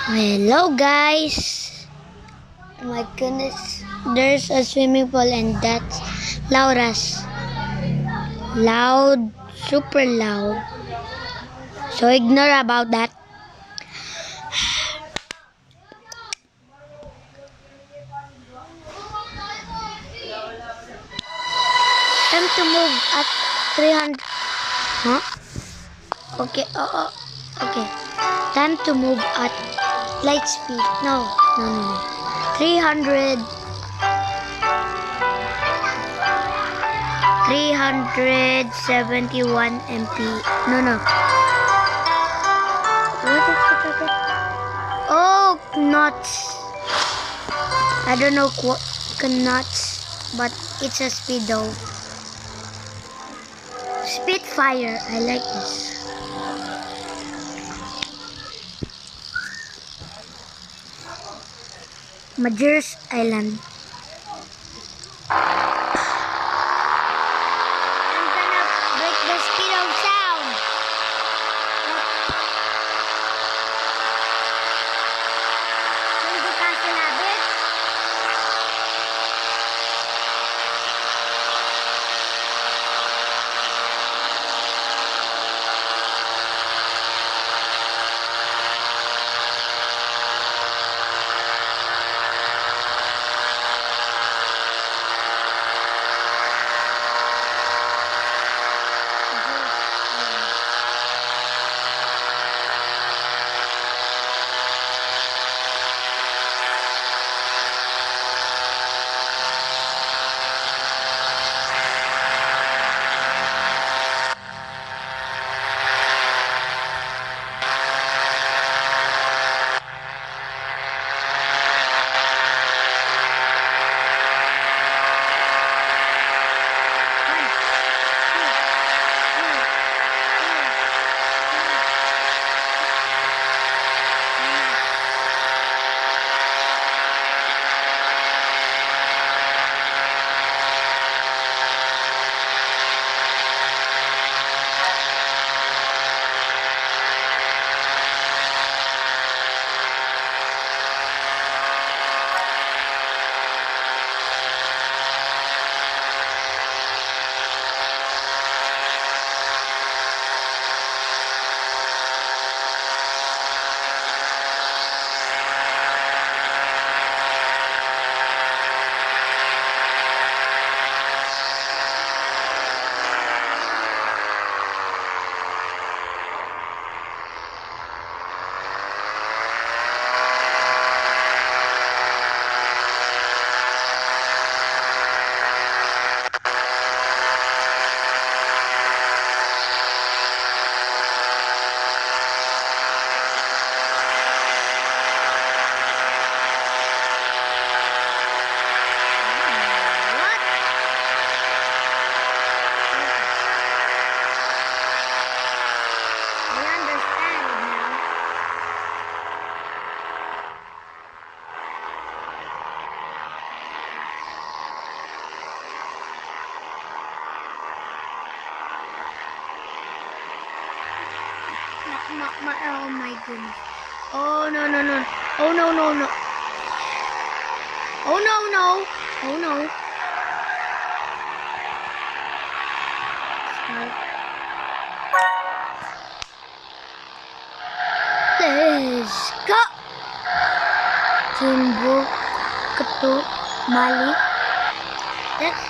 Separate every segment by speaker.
Speaker 1: Hello guys! Oh my goodness, there's a swimming pool and that's loud as loud, super loud. So ignore about that. Time to move at 300. Huh? Okay, okay. Time to move at light speed. No. 300. 371 MP. No. What is it? Oh, nuts. I don't know nuts, but it's a speedo. Spitfire. I like this. Majer's Island. I'm gonna break the speedo sound. Hindi ka sinabit? What? I understand it now. Oh my goodness. Oh no. Oh no. Oh no. Oh no. Let's go. Timbuktu, Mali. That's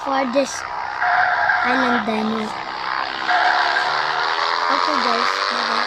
Speaker 1: for this island dino. Okay guys, bye-bye.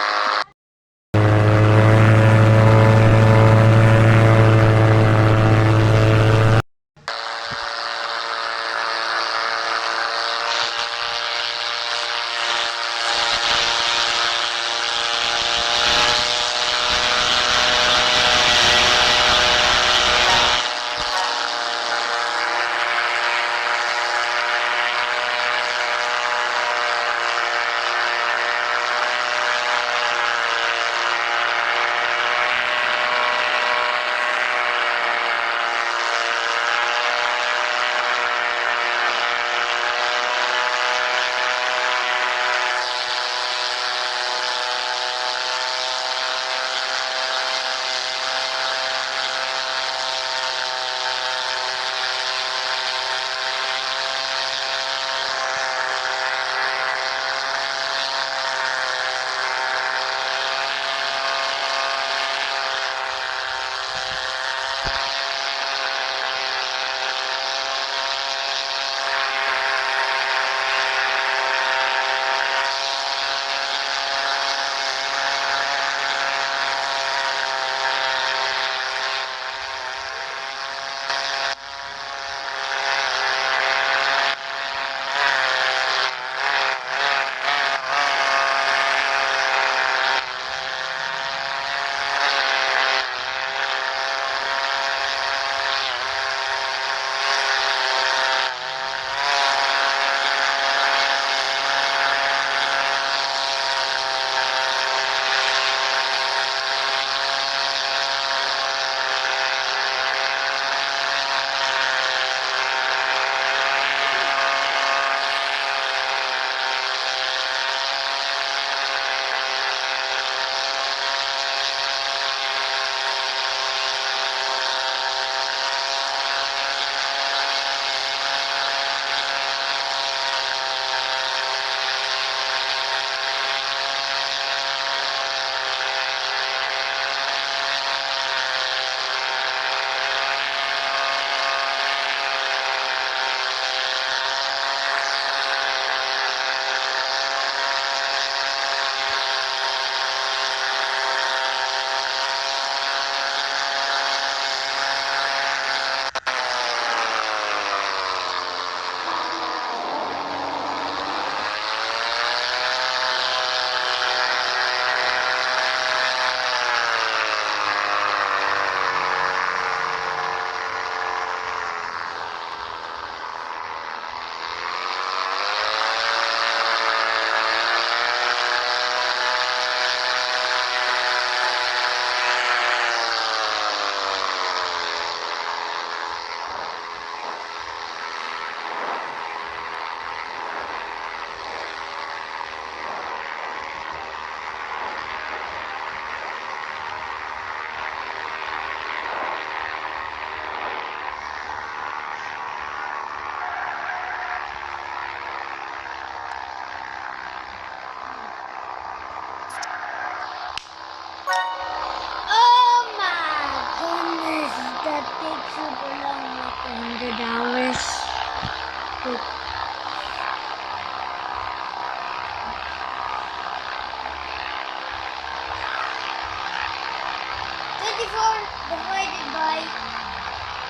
Speaker 1: divided by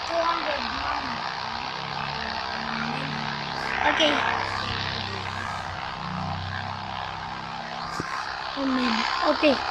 Speaker 1: 200. Okay. Oh man. Okay.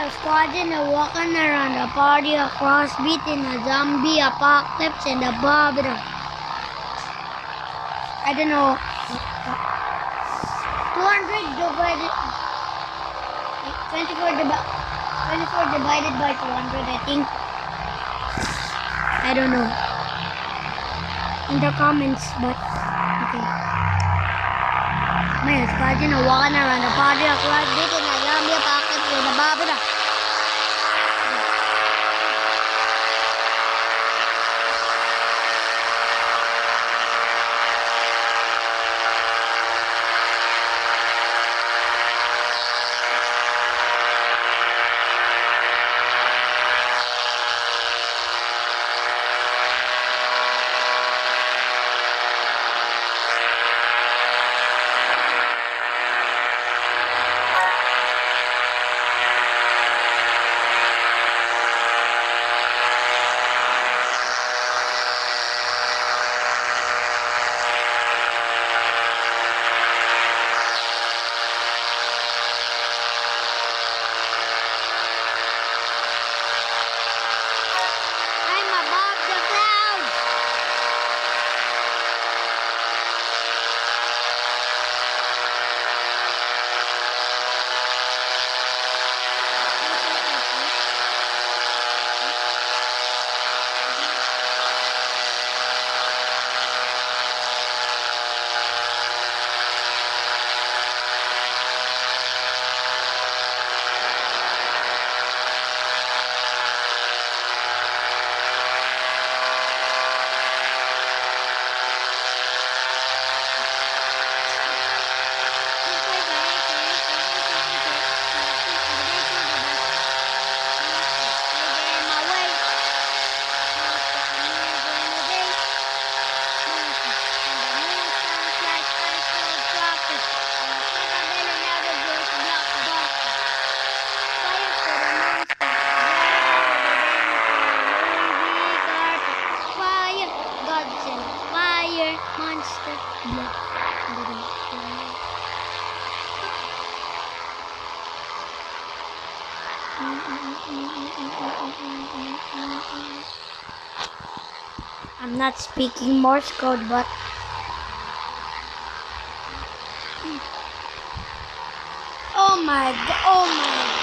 Speaker 1: a squadron are walking around a party across beating a zombie apocalypse in the Barbara. I don't know. 200 divided 24 divided by 200, I think. I don't know. In the comments, but okay. My squadron are walking around the party across beating a zombie apocalypse in the Barbara. I'm above the clouds. Fire, monster, blood. I'm not speaking Morse code, but oh my god, oh my.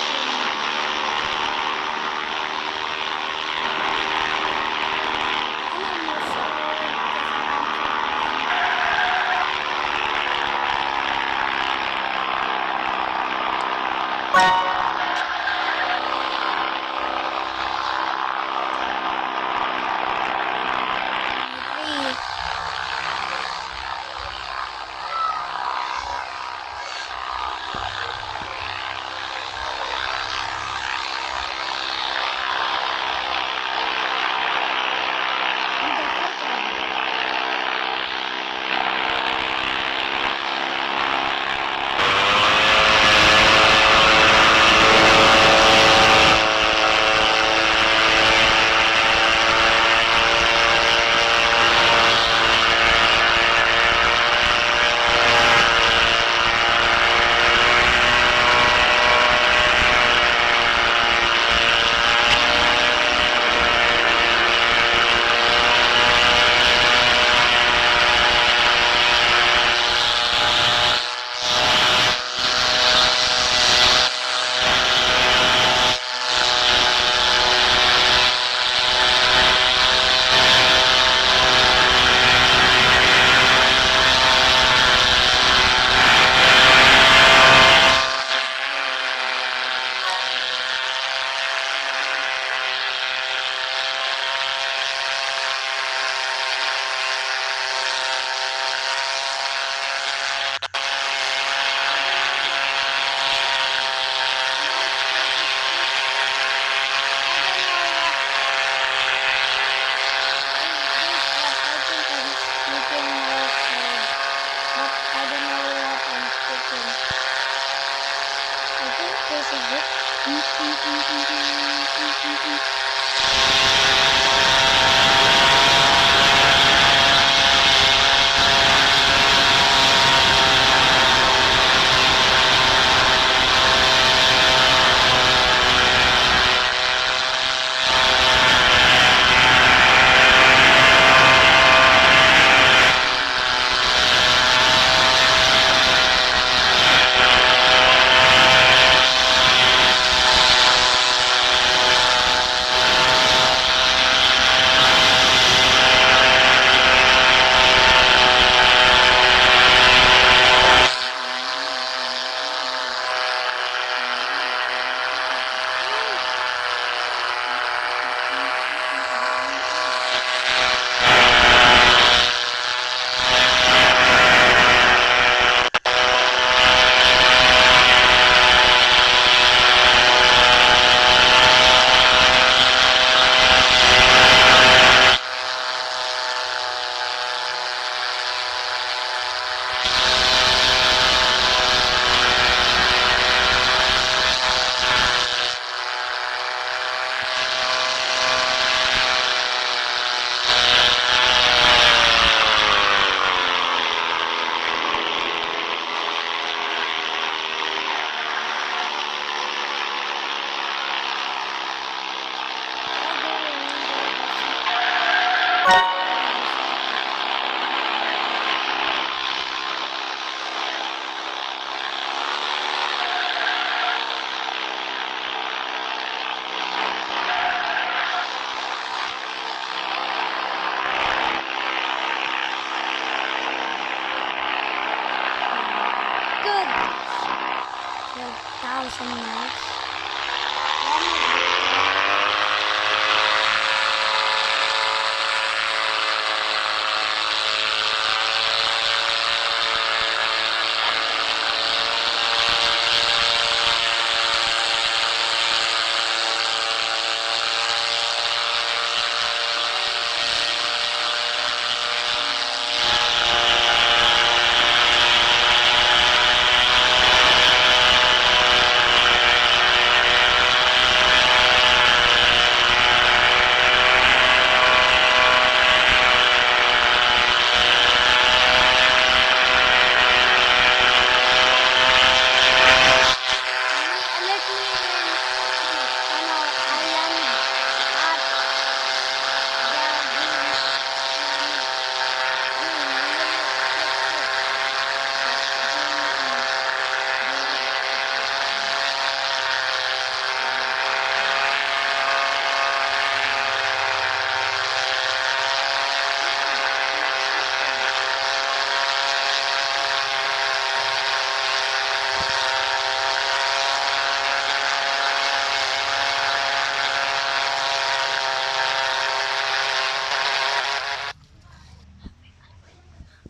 Speaker 1: mouse and mouse.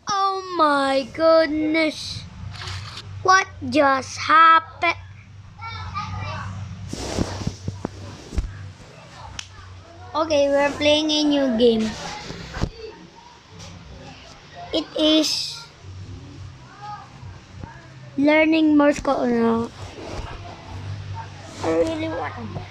Speaker 1: Oh my goodness. What just happened? Okay, we're playing a new game. It is learning Morse code. No. I really want to.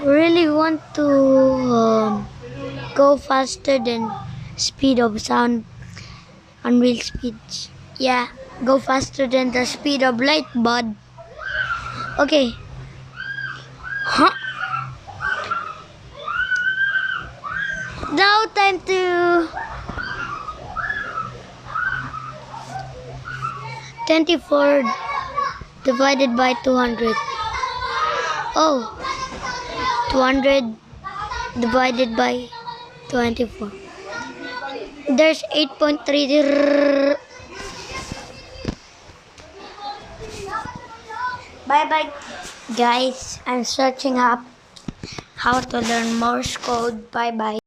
Speaker 1: Really want to go faster than speed of sound on real speeds. Yeah, go faster than the speed of light, bud. Okay. Huh? Now time to 24 divided by 200. Oh, 200 divided by 24. There's 8.3. Bye-bye, guys. I'm searching up how to learn Morse code. Bye-bye.